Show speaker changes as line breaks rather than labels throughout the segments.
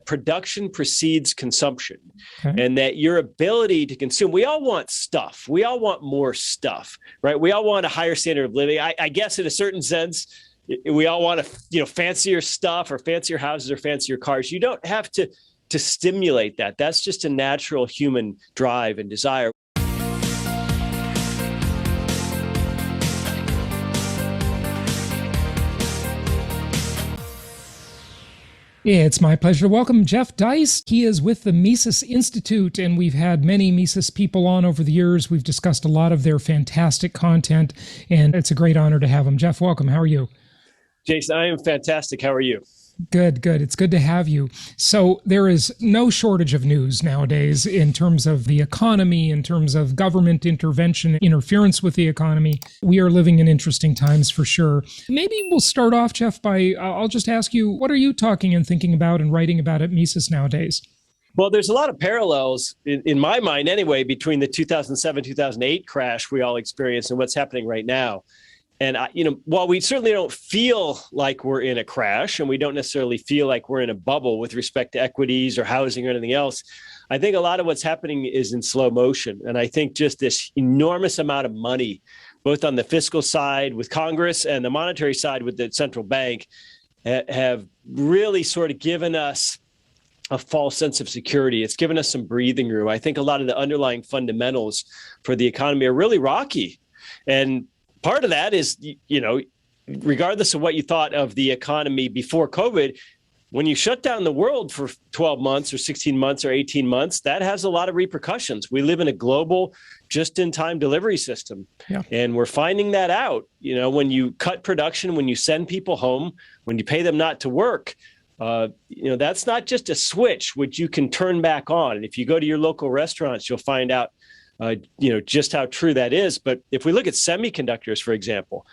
production precedes consumption, and that your ability to consume, we all want stuff. We all want more stuff, right? We all want a higher standard of living. I guess in a certain sense, we all want fancier stuff or fancier houses or fancier cars. You don't have to stimulate that. That's just a natural human drive and desire.
It's my pleasure to welcome Jeff Deist. He is with the Mises Institute, and we've had many Mises people on over the years. We've discussed a lot of their fantastic content, and it's a great honor to have him. Jeff, welcome. How are you?
Jason, I am fantastic. How are you?
Good. It's good to have you. So there is no shortage of news nowadays in terms of the economy, in terms of government intervention, interference with the economy. We are living in interesting times for sure. Maybe we'll start off, Jeff, by I'll just ask you, what are you talking and thinking about and writing about at Mises nowadays?
Well, there's a lot of parallels in my mind anyway between the 2007-2008 crash we all experienced and what's happening right now. And, while we certainly don't feel like we're in a crash and we don't necessarily feel like we're in a bubble with respect to equities or housing or anything else, I think a lot of what's happening is in slow motion. And I think just this enormous amount of money, both on the fiscal side with Congress and the monetary side with the central bank, have really sort of given us a false sense of security. It's given us some breathing room. I think a lot of the underlying fundamentals for the economy are really rocky. And part of that is, regardless of what you thought of the economy before COVID, when you shut down the world for 12 months or 16 months or 18 months, that has a lot of repercussions. We live in a global just-in-time delivery system. Yeah. And we're finding that out. When you cut production, when you send people home, when you pay them not to work, that's not just a switch which you can turn back on. And if you go to your local restaurants, you'll find out just how true that is. But if we look at semiconductors, for example,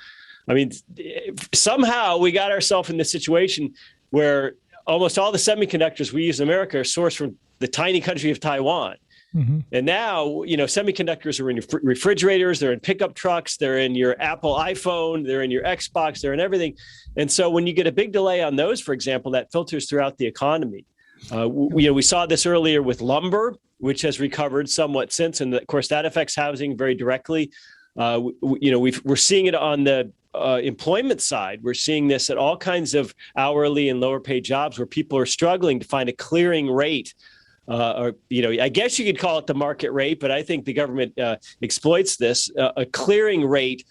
somehow we got ourselves in this situation where almost all the semiconductors we use in America are sourced from the tiny country of Taiwan. Mm-hmm. And now, semiconductors are in your refrigerators, they're in pickup trucks, they're in your Apple iPhone, they're in your Xbox, they're in everything. And so when you get a big delay on those, for example, that filters throughout the economy. We saw this earlier with lumber, which has recovered somewhat since. And of course, that affects housing very directly. We're seeing it on the employment side. We're seeing this at all kinds of hourly and lower paid jobs where people are struggling to find a clearing rate. I guess you could call it the market rate, but I think the government exploits this, a clearing rate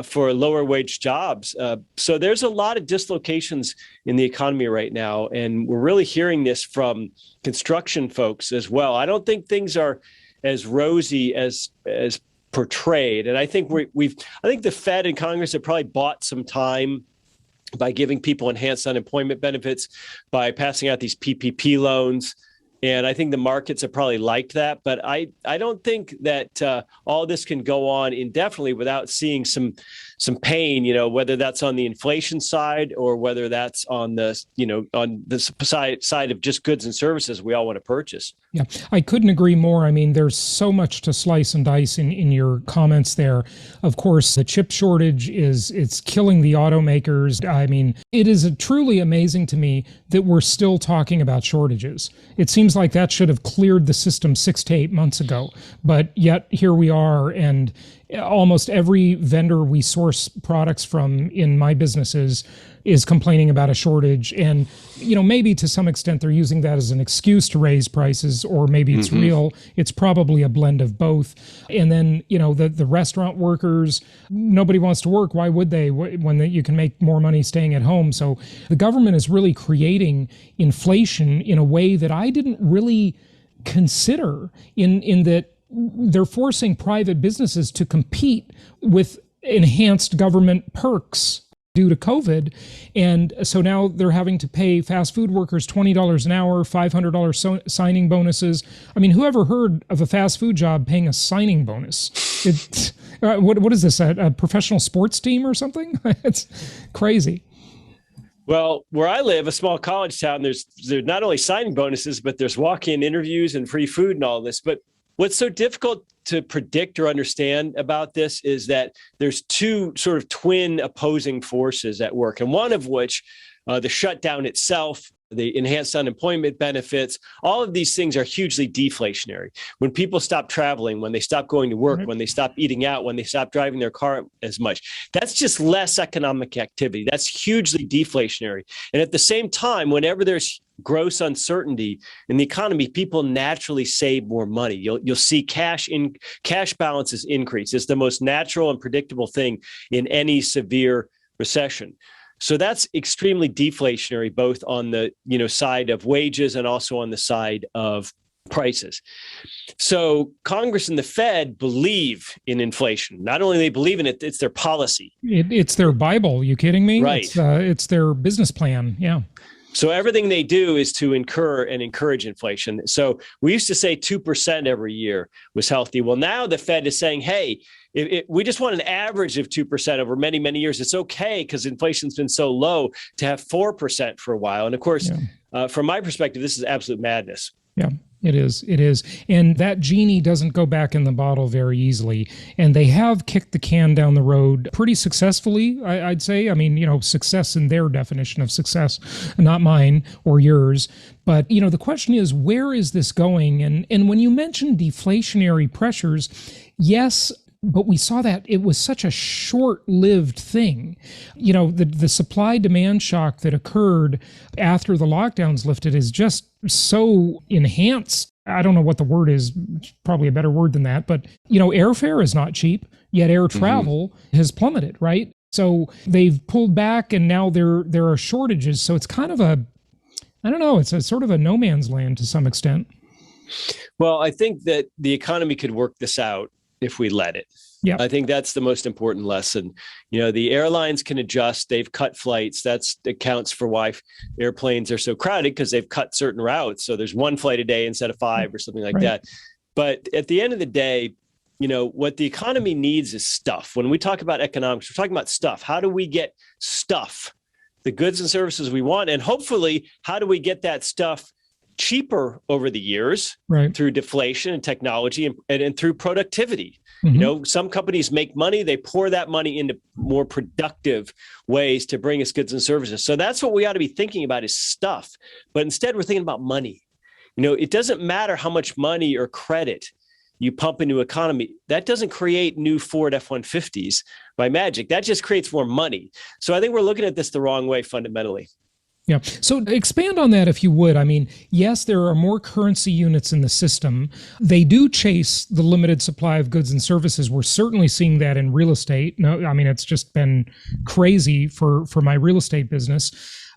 for lower wage jobs. So there's a lot of dislocations in the economy right now. And we're really hearing this from construction folks as well. I don't think things are as rosy as portrayed. And I think I think the Fed and Congress have probably bought some time by giving people enhanced unemployment benefits, by passing out these PPP loans. And I think the markets have probably liked that. But I don't think that all this can go on indefinitely without seeing some pain, whether that's on the inflation side or whether that's on the, on the side of just goods and services we all want to purchase.
Yeah, I couldn't agree more. There's so much to slice and dice in your comments there. Of course, the chip shortage it's killing the automakers. It is truly amazing to me that we're still talking about shortages. It seems like that should have cleared the system 6 to 8 months ago, but yet here we are, and almost every vendor we source products from in my businesses is complaining about a shortage. And, maybe to some extent they're using that as an excuse to raise prices, or maybe it's real. It's probably a blend of both. And then, the restaurant workers, nobody wants to work. Why would they when you can make more money staying at home? So the government is really creating inflation in a way that I didn't really consider in that they're forcing private businesses to compete with enhanced government perks due to COVID. And so now they're having to pay fast food workers $20 an hour, $500 signing bonuses. Whoever heard of a fast food job paying a signing bonus? What is this, a professional sports team or something? It's crazy.
Well, where I live, a small college town, there's not only signing bonuses, but there's walk-in interviews and free food and all this. But what's so difficult to predict or understand about this is that there's two sort of twin opposing forces at work, and one of which, the shutdown itself, the enhanced unemployment benefits. All of these things are hugely deflationary. When people stop traveling, when they stop going to work, when they stop eating out, when they stop driving their car as much, that's just less economic activity. That's hugely deflationary. And at the same time, whenever there's gross uncertainty in the economy, people naturally save more money. You'll see cash balances increase. It's the most natural and predictable thing in any severe recession. So that's extremely deflationary, both on the side of wages and also on the side of prices. So Congress and the Fed believe in inflation. Not only they believe in it, it's their policy.
It's their Bible. You kidding me?
Right.
It's their business plan. Yeah.
So everything they do is to incur and encourage inflation. So we used to say 2% every year was healthy. Well, now the Fed is saying, hey, we just want an average of 2% over many, many years. It's okay because inflation's been so low to have 4% for a while. And of course, from my perspective, this is absolute madness.
Yeah. It is. It is. And that genie doesn't go back in the bottle very easily. And they have kicked the can down the road pretty successfully, I'd say. I mean, success in their definition of success, not mine or yours. But, the question is, where is this going? And when you mention deflationary pressures, yes, but we saw that it was such a short-lived thing. The supply-demand shock that occurred after the lockdowns lifted is just so enhanced. I don't know what the word is, probably a better word than that. But, airfare is not cheap, yet air travel has plummeted, right? So they've pulled back and now there are shortages. So it's kind of it's a sort of a no man's land to some extent.
Well, I think that the economy could work this out if we let it.
Yeah,
I think that's the most important lesson. The airlines can adjust. They've cut flights. That accounts for why airplanes are so crowded, because they've cut certain routes. So there's one flight a day instead of 5 or something like that. But at the end of the day, what the economy needs is stuff. When we talk about economics, we're talking about stuff. How do we get stuff, the goods and services we want? And hopefully, how do we get that stuff cheaper over the years through deflation and technology and through productivity? Some companies make money, they pour that money into more productive ways to bring us goods and services. So that's what we ought to be thinking about, is stuff. But instead, we're thinking about money. It doesn't matter how much money or credit you pump into economy. That doesn't create new Ford F150s by magic. That just creates more money. So I think we're looking at this the wrong way fundamentally.
Yeah. So expand on that if you would. I mean, yes, there are more currency units in the system. They do chase the limited supply of goods and services. We're certainly seeing that in real estate. No, I mean, it's just been crazy for my real estate business.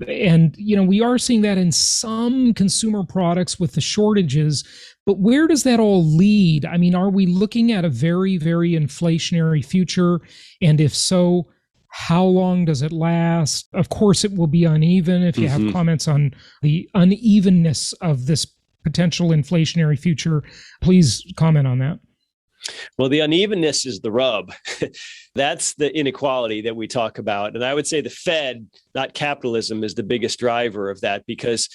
And, we are seeing that in some consumer products with the shortages. But where does that all lead? I mean, are we looking at a very, very inflationary future? And if so, how long does it last? Of course, it will be uneven. If you have comments on the unevenness of this potential inflationary future, please comment on that.
Well, the unevenness is the rub. That's the inequality that we talk about. And I would say the Fed, not capitalism, is the biggest driver of that, because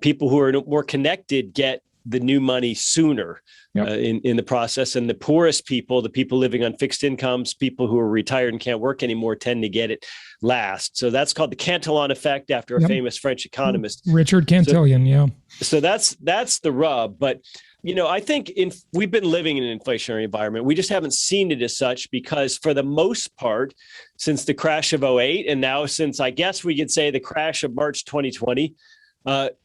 people who are more connected get the new money sooner in the process. And the poorest people, the people living on fixed incomes, people who are retired and can't work anymore, tend to get it last. So that's called the Cantillon effect, after a famous French economist.
Richard Cantillon,
So that's the rub. But, I think we've been living in an inflationary environment. We just haven't seen it as such, because for the most part, since the crash of 2008, and now since, I guess we could say, the crash of March 2020,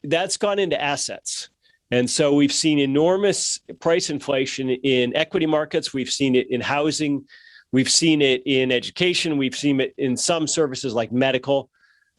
that's gone into assets. And so we've seen enormous price inflation in equity markets. We've seen it in housing. We've seen it in education. We've seen it in some services like medical.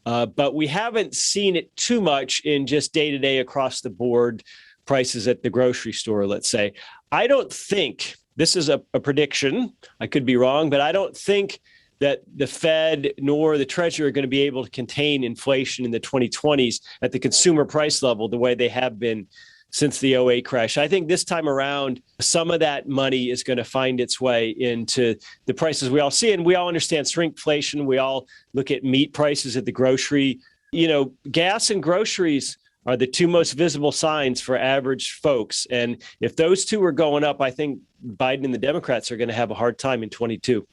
But we haven't seen it too much in just day-to-day across the board prices at the grocery store, let's say. I don't think, this is a prediction, I could be wrong, but I don't think that the Fed nor the Treasury are going to be able to contain inflation in the 2020s at the consumer price level the way they have been since the 2008 crash. I think this time around, some of that money is going to find its way into the prices we all see. And we all understand shrinkflation. We all look at meat prices at the grocery. Gas and groceries are the two most visible signs for average folks. And if those two are going up, I think Biden and the Democrats are going to have a hard time in 22.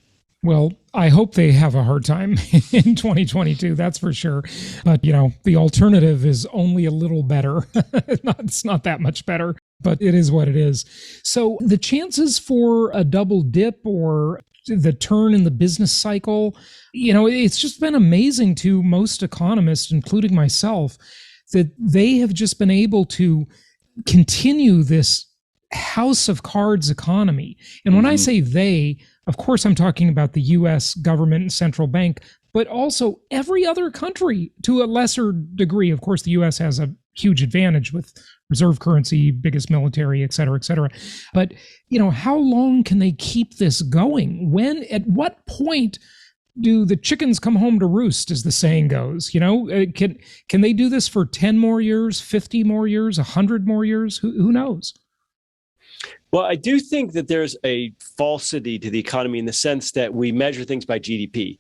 Well, I hope they have a hard time in 2022, that's for sure. But, the alternative is only a little better. It's not that much better, but it is what it is. So the chances for a double dip or the turn in the business cycle, it's just been amazing to most economists, including myself, that they have just been able to continue this house of cards economy. And when I say they, of course, I'm talking about the US government and central bank, but also every other country to a lesser degree. Of course, the US has a huge advantage with reserve currency, biggest military, et cetera, et cetera. But, how long can they keep this going? At what point do the chickens come home to roost, as the saying goes? Can they do this for 10 more years, 50 more years, 100 more years? Who knows?
Well, I do think that there's a falsity to the economy in the sense that we measure things by GDP.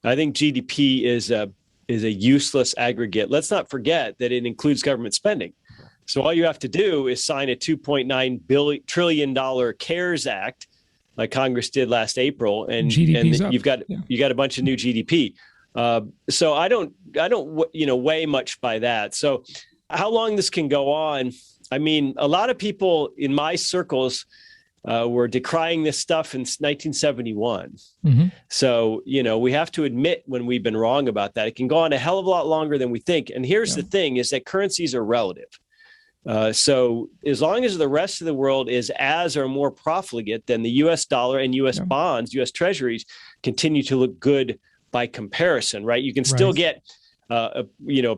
I think GDP is a useless aggregate. Let's not forget that it includes government spending. So all you have to do is sign a $2.9 trillion CARES Act, like Congress did last April, and you've got a bunch of new GDP. So I don't weigh much by that. So how long this can go on? I mean, a lot of people in my circles were decrying this stuff in 1971. So, we have to admit when we've been wrong about that. It can go on a hell of a lot longer than we think. And here's the thing, is that currencies are relative. So as long as the rest of the world is as or more profligate, then the US dollar and US bonds, US treasuries continue to look good by comparison, right? You can still get a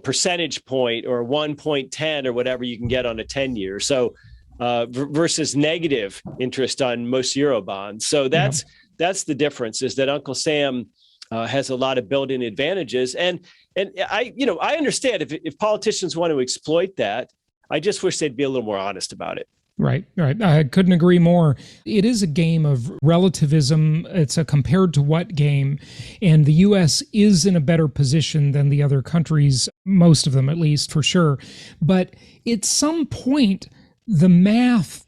percentage point or 1.10 or whatever you can get on a 10-year. So versus negative interest on most Euro bonds. So that's the difference, is that Uncle Sam has a lot of built-in advantages. And I understand if politicians want to exploit that. I just wish they'd be a little more honest about it.
Right. I couldn't agree more. It is a game of relativism. It's a compared to what game. And the U.S. is in a better position than the other countries, most of them at least, for sure. But at some point, the math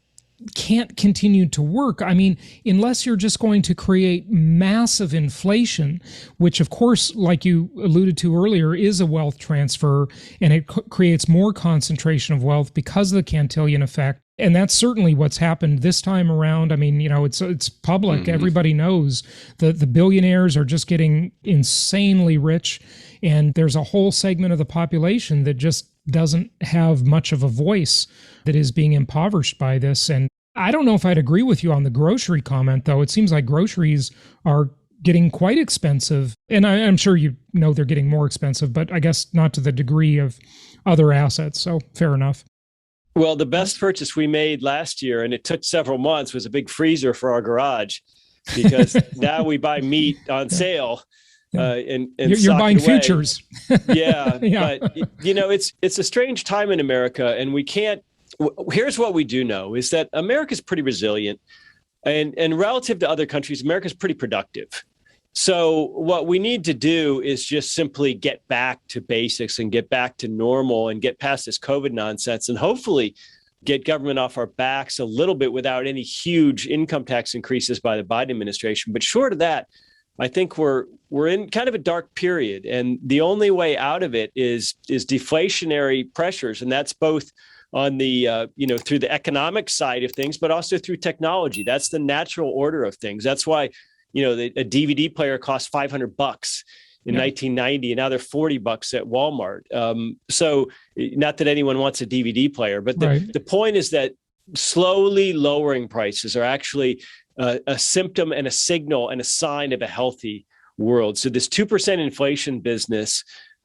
can't continue to work. I mean, unless you're just going to create massive inflation, which of course, like you alluded to earlier, is a wealth transfer, and it creates more concentration of wealth because of the Cantillon effect. And that's certainly what's happened this time around. I mean, it's public. Everybody knows the billionaires are just getting insanely rich, and there's a whole segment of the population that just doesn't have much of a voice that is being impoverished by this. And I don't know if I'd agree with you on the grocery comment, though. It seems like groceries are getting quite expensive. And I'm sure they're getting more expensive, but I guess not to the degree of other assets. So fair enough.
Well, the best purchase we made last year, and it took several months, was a big freezer for our garage, because now we buy meat on sale. And
you're buying futures.
Yeah. But it's a strange time in America, and we can't. Here's what we do know, is that America's pretty resilient, and relative to other countries, America's pretty productive. So what we need to do is just simply get back to basics and get back to normal and get past this COVID nonsense, and hopefully get government off our backs a little bit without any huge income tax increases by the Biden administration. But short of that, I think we're in kind of a dark period, and the only way out of it is deflationary pressures, and that's both on the through the economic side of things, but also through technology. That's the natural order of things. That's why a DVD player cost $500 in 1990, and now they're $40 at Walmart. So not that anyone wants a DVD player, but the point is that slowly lowering prices are actually a symptom and a signal and a sign of a healthy world. So this 2% inflation business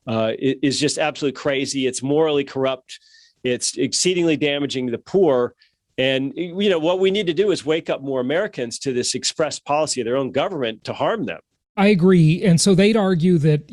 is just absolutely crazy. It's morally corrupt. It's exceedingly damaging to the poor. And, what we need to do is wake up more Americans to this express policy of their own government to harm them.
I agree. And so they'd argue that,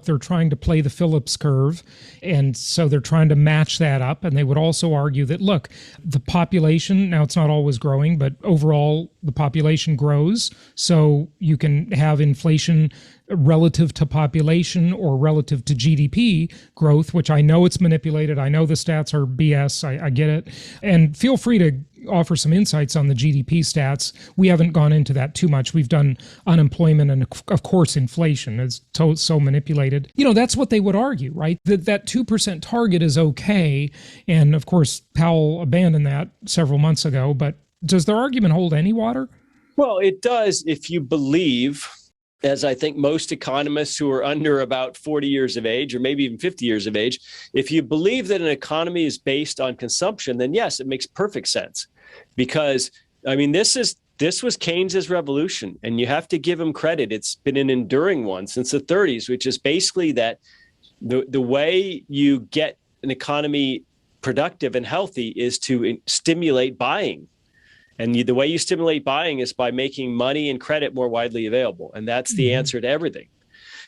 they're trying to play the Phillips curve. And so they're trying to match that up. And they would also argue that, look, the population, now it's not always growing, but overall the population grows. So you can have inflation relative to population or relative to GDP growth, which I know it's manipulated. I know the stats are BS. I get it. And feel free to offer some insights on the GDP stats. We haven't gone into that too much. We've done unemployment and, of course, inflation is so manipulated. That's what they would argue, right? That 2% target is okay. And, of course, Powell abandoned that several months ago. But does their argument hold any water?
Well, it does if you believe, as I think most economists who are under about 40 years of age, or maybe even 50 years of age, if you believe that an economy is based on consumption, then yes, it makes perfect sense. Because, this was Keynes's revolution, and you have to give him credit. It's been an enduring one since the 30s, which is basically that the way you get an economy productive and healthy is to stimulate buying. And the way you stimulate buying is by making money and credit more widely available. And that's the answer to everything.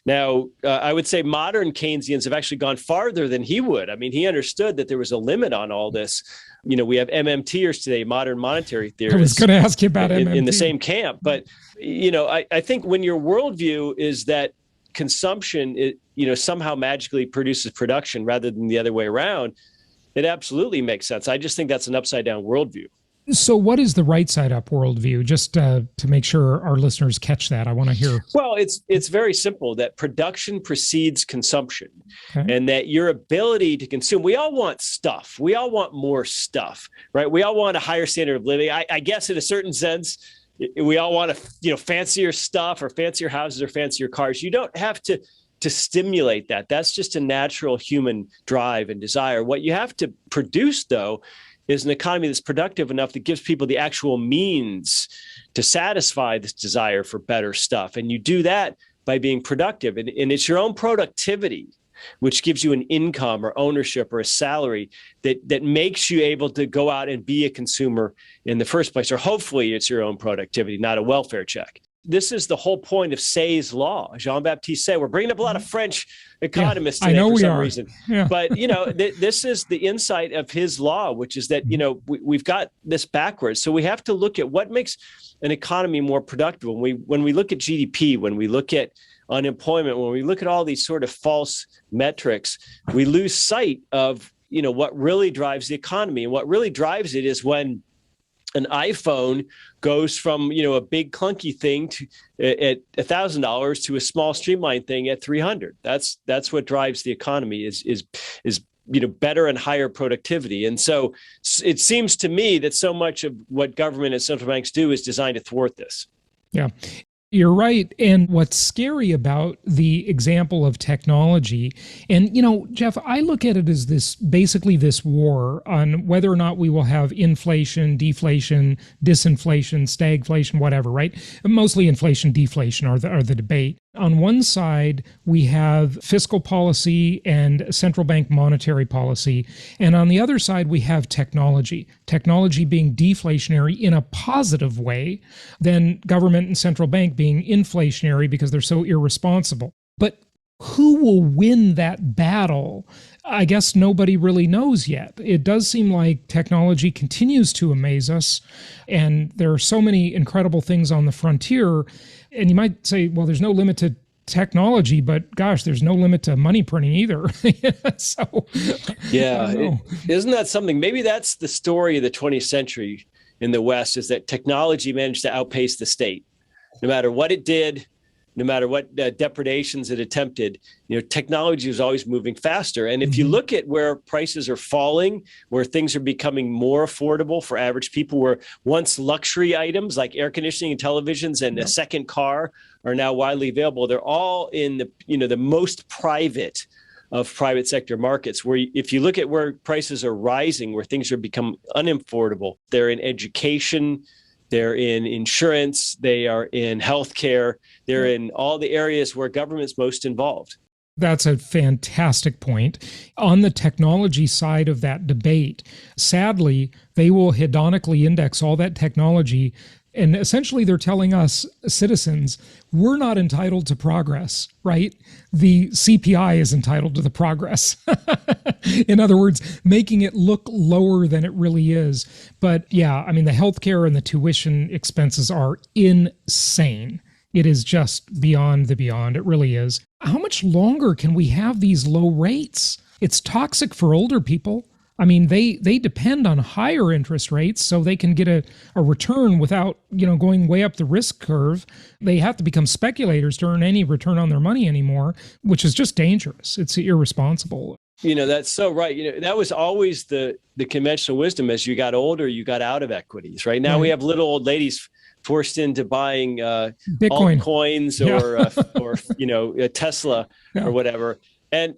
Now, I would say modern Keynesians have actually gone farther than he would. He understood that there was a limit on all this. We have MMTers today, modern monetary theorists.
I was going to ask you about MMT.
In the same camp. But, I think when your worldview is that consumption, somehow magically produces production rather than the other way around, it absolutely makes sense. I just think that's an upside down worldview.
So what is the right side up worldview? Just to make sure our listeners catch that, I want to hear.
Well, it's very simple, that production precedes consumption, and that your ability to consume, we all want stuff. We all want more stuff, right? We all want a higher standard of living. I guess in a certain sense, we all want fancier stuff or fancier houses or fancier cars. You don't have to stimulate that. That's just a natural human drive and desire. What you have to produce, though, is an economy that's productive enough that gives people the actual means to satisfy this desire for better stuff. And you do that by being productive. And it's your own productivity, which gives you an income or ownership or a salary that makes you able to go out and be a consumer in the first place. Or hopefully it's your own productivity, not a welfare check. This is the whole point of Say's law, Jean-Baptiste Say. We're bringing up a lot of French economists today for some reason. Yeah. But, this is the insight of his law, which is that, we've got this backwards. So we have to look at what makes an economy more productive. When we look at GDP, when we look at unemployment, when we look at all these sort of false metrics, we lose sight of, what really drives the economy. And what really drives it is when an iPhone goes from, a big clunky thing at $1,000 to a small streamlined thing at $300. That's what drives the economy is better and higher productivity. And so it seems to me that so much of what government and central banks do is designed to thwart this.
Yeah. You're right. And what's scary about the example of technology, and, Jeff, I look at it as basically this war on whether or not we will have inflation, deflation, disinflation, stagflation, whatever, right? Mostly inflation, deflation are the debate. On one side, we have fiscal policy and central bank monetary policy. And on the other side, we have technology being deflationary in a positive way, then government and central bank being inflationary because they're so irresponsible. But who will win that battle? I guess nobody really knows yet. It does seem like technology continues to amaze us, and there are so many incredible things on the frontier. And you might say, well, there's no limit to technology, but gosh, there's no limit to money printing either. So,
yeah, isn't that something? Maybe that's the story of the 20th century in the West, is that technology managed to outpace the state. No matter what it did, no matter what depredations it attempted, technology was always moving faster. And if you look at where prices are falling, where things are becoming more affordable for average people, where once luxury items like air conditioning and televisions and a second car are now widely available, they're all in the most private of private sector markets, where if you look at where prices are rising, where things are become unaffordable, they're in education, they're in insurance, they are in healthcare, they're in all the areas where government's most involved.
That's a fantastic point. On the technology side of that debate, sadly, they will hedonically index all that technology. And essentially, they're telling us citizens, we're not entitled to progress, right? The CPI is entitled to the progress. In other words, making it look lower than it really is. But yeah, the healthcare and the tuition expenses are insane. It is just beyond the beyond. It really is. How much longer can we have these low rates? It's toxic for older people. I mean, they depend on higher interest rates so they can get a return without, going way up the risk curve. They have to become speculators to earn any return on their money anymore, which is just dangerous. It's irresponsible.
That's so right. That was always the conventional wisdom. As you got older, you got out of equities. Right now, we have little old ladies forced into buying
Bitcoin
altcoins or a Tesla or whatever. And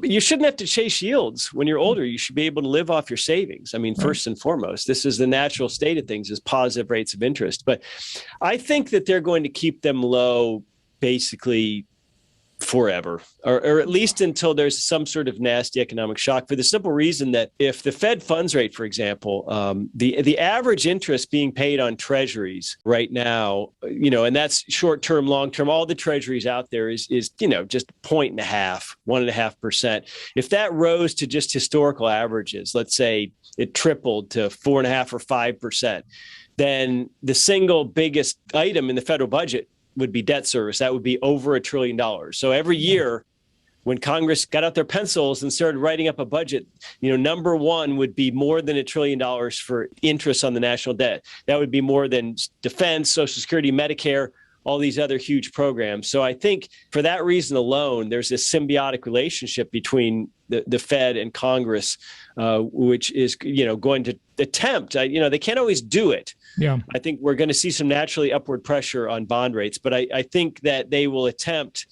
you shouldn't have to chase yields when you're older. You should be able to live off your savings. I mean, first and foremost, this is the natural state of things, is positive rates of interest. But I think that they're going to keep them low basically forever, or at least until there's some sort of nasty economic shock, for the simple reason that if the Fed funds rate, for example, the average interest being paid on treasuries right now, and that's short-term, long-term, all the treasuries out there is just 1.5%. If that rose to just historical averages, let's say it tripled to 4.5% or 5%, then the single biggest item in the federal budget would be debt service. That would be over $1 trillion. So every year when Congress got out their pencils and started writing up a budget, number one would be more than $1 trillion for interest on the national debt. That would be more than defense, Social Security, Medicare, all these other huge programs. So I think for that reason alone, there's this symbiotic relationship between the Fed and Congress, which is, going to attempt, they can't always do it.
Yeah,
I think we're going to see some naturally upward pressure on bond rates, but I think that they will attempt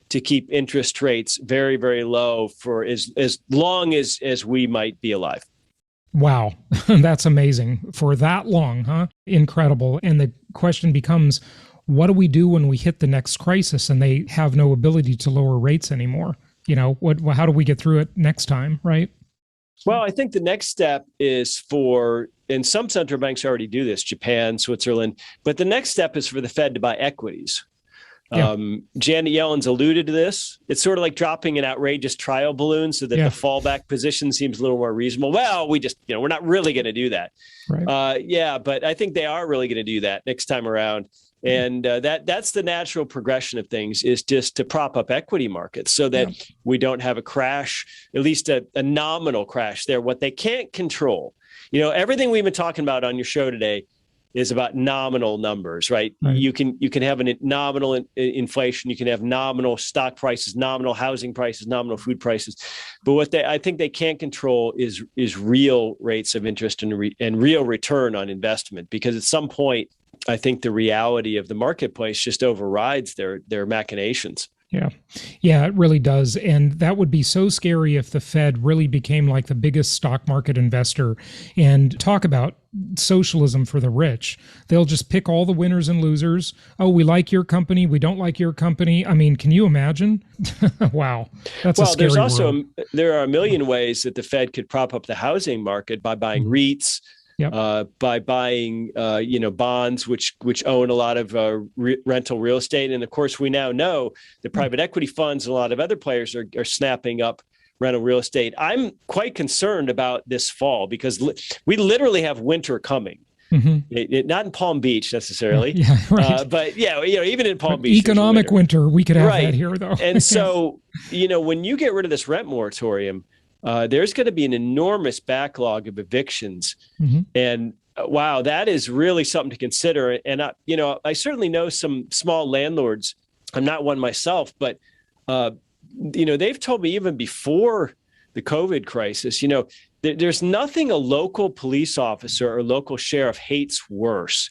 to keep interest rates very, very low for as long as we might be alive.
Wow, that's amazing. For that long, huh? Incredible. And the question becomes, what do we do when we hit the next crisis and they have no ability to lower rates anymore? How do we get through it next time, right?
Well, I think the next step is and some central banks already do this, Japan, Switzerland, but the next step is for the Fed to buy equities. Yeah. Janet Yellen's alluded to this. It's sort of like dropping an outrageous trial balloon so that the fallback position seems a little more reasonable. Well, we just, we're not really going to do that. Right. But I think they are really going to do that next time around. And that's the natural progression of things, is just to prop up equity markets so that we don't have a crash, at least a nominal crash there. What they can't control, everything we've been talking about on your show today is about nominal numbers, right? You can have a nominal inflation, you can have nominal stock prices, nominal housing prices, nominal food prices, but what I think they can't control is real rates of interest and real return on investment, because at some point, I think the reality of the marketplace just overrides their machinations. Yeah, it really does. And that would be so scary if the Fed really became like the biggest stock market investor. And talk about socialism for the rich. They'll just pick all the winners and losers. Oh, we like your company, we don't like your company. I mean, can you imagine? Wow. That's a scary world. There are a million ways that the Fed could prop up the housing market by buying REITs, by buying, bonds, which own a lot of rental real estate. And of course, we now know the private equity funds and a lot of other players are snapping up rental real estate. I'm quite concerned about this fall because we literally have winter coming. Not in Palm Beach necessarily, but even in Palm Beach. Economic winter, we could have that here, though. And so, when you get rid of this rent moratorium, there's going to be an enormous backlog of evictions. And wow, that is really something to consider. And I certainly know some small landlords. I'm not one myself, but they've told me even before the COVID crisis, there's nothing a local police officer or local sheriff hates worse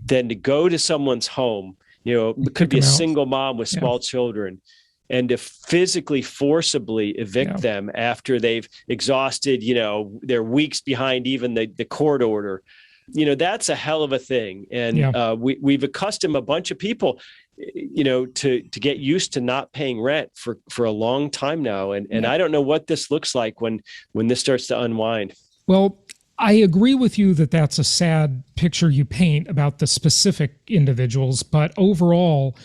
than to go to someone's home. It could be a single mom with small children, and to physically forcibly evict them after they've exhausted, they're weeks behind even the court order. That's a hell of a thing. And we've accustomed a bunch of people, to get used to not paying rent for a long time now. And I don't know what this looks like when this starts to unwind. Well, I agree with you that that's a sad picture you paint about the specific individuals, but overall,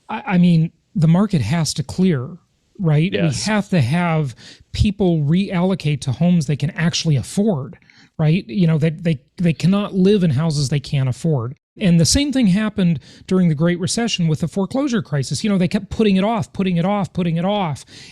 I mean, the market has to clear, right? Yes. We have to have people reallocate to homes they can actually afford, right? That they cannot live in houses they can't afford.
And the same thing happened during the Great Recession with the foreclosure crisis. They kept putting it off.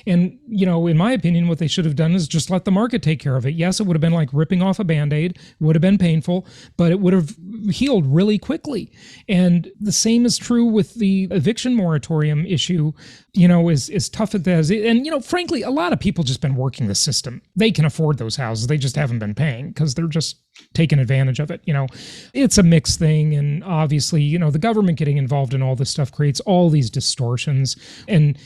And, in my opinion, what they should have done is just let the market take care of it. Yes, it would have been like ripping off a Band-Aid, would have been painful, but it would have healed really quickly. And the same is true with the eviction moratorium issue, as tough as it is. And, frankly, a lot of people just been working the system. They can afford those houses. They just haven't been paying because they're just taking advantage of it. It's a mixed thing. And obviously, the government getting involved in all this stuff creates all these distortions. And,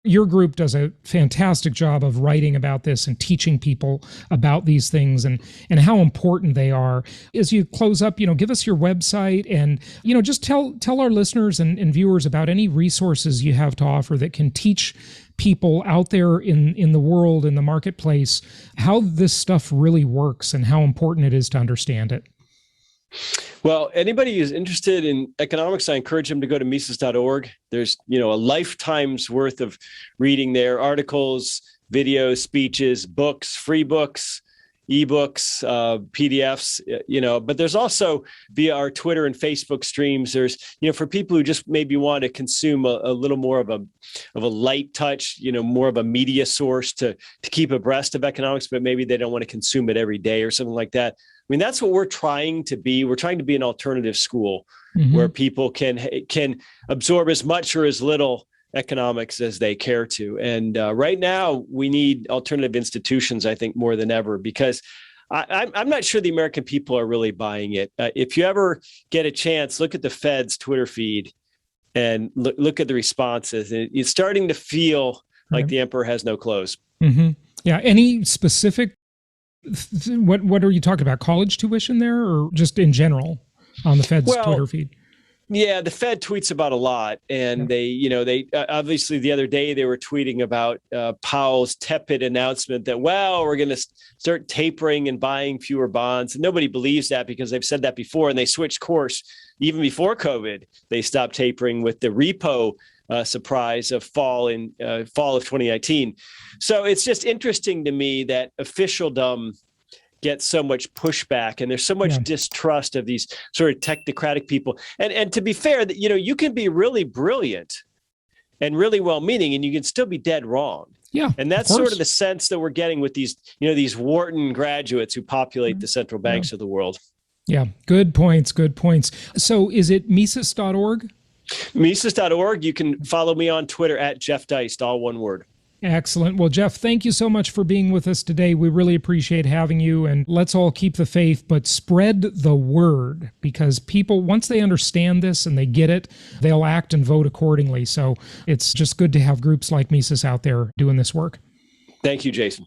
your group does a fantastic job of writing about this and teaching people about these things and how important they are. As you close up, give us your website and, just tell our listeners and viewers about any resources you have to offer that can teach people out there in the world, in the marketplace, how this stuff really works and how important it is to understand it.
Well, anybody who's interested in economics, I encourage them to go to Mises.org. There's, a lifetime's worth of reading there, articles, videos, speeches, books, free books, ebooks, PDFs, but there's also via our Twitter and Facebook streams, there's, for people who just maybe want to consume a little more of a light touch, more of a media source to keep abreast of economics, but maybe they don't want to consume it every day or something like that. I mean, that's what we're trying to be. We're trying to be an alternative school where people can absorb as much or as little economics as they care to. And right now, we need alternative institutions, I think, more than ever, because I'm not sure the American people are really buying it. If you ever get a chance, look at the Fed's Twitter feed and look at the responses. It's starting to feel like the emperor has no clothes.
Yeah. Any specific, what are you talking about? College tuition there, or just in general on the Fed's Twitter feed?
Yeah, the Fed tweets about a lot, and they obviously the other day they were tweeting about Powell's tepid announcement that, we're going to start tapering and buying fewer bonds. And nobody believes that because they've said that before, and they switched course even before COVID. They stopped tapering with the repo surprise of fall of 2019. So it's just interesting to me that officialdom gets so much pushback, and there's so much distrust of these sort of technocratic people. And to be fair, that you can be really brilliant and really well-meaning, and you can still be dead wrong.
Yeah,
and that's sort of the sense that we're getting with these, these Wharton graduates who populate the central banks of the world.
Yeah, good points. So is it Mises.org?
Mises.org. You can follow me on Twitter at Jeff Deist, all one word.
Excellent. Well, Jeff, thank you so much for being with us today. We really appreciate having you, and let's all keep the faith, but spread the word, because people, once they understand this and they get it, they'll act and vote accordingly. So it's just good to have groups like Mises out there doing this work.
Thank you, Jason.